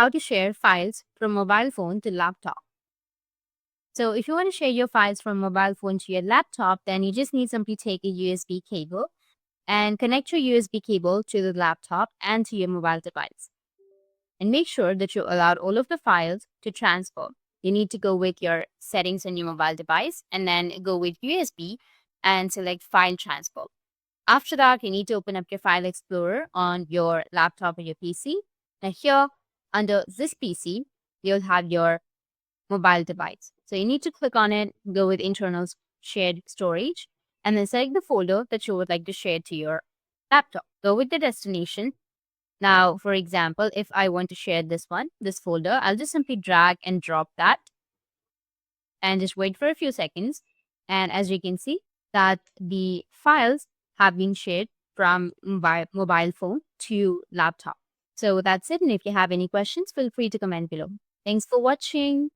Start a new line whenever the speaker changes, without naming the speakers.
how to share files from mobile phone to laptop. So if you want to share your files from mobile phone to your laptop, then you just need simply take a USB cable and connect your USB cable to the laptop and to your mobile device. And make sure that you allowed all of the files to transfer. You need to go with your settings on your mobile device and then go with USB and select file transfer. After that, you need to open up your file explorer on your laptop or your PC. Now here under this PC, you'll have your mobile device. So you need to click on it, go with internal shared storage, and then select the folder that you would like to share to your laptop. Go with the destination. Now, for example, if I want to share this folder, I'll just simply drag and drop that and just wait for a few seconds. And as you can see that the files have been shared from mobile phone to laptop. So that's it. And if you have any questions, feel free to comment below. Thanks for watching.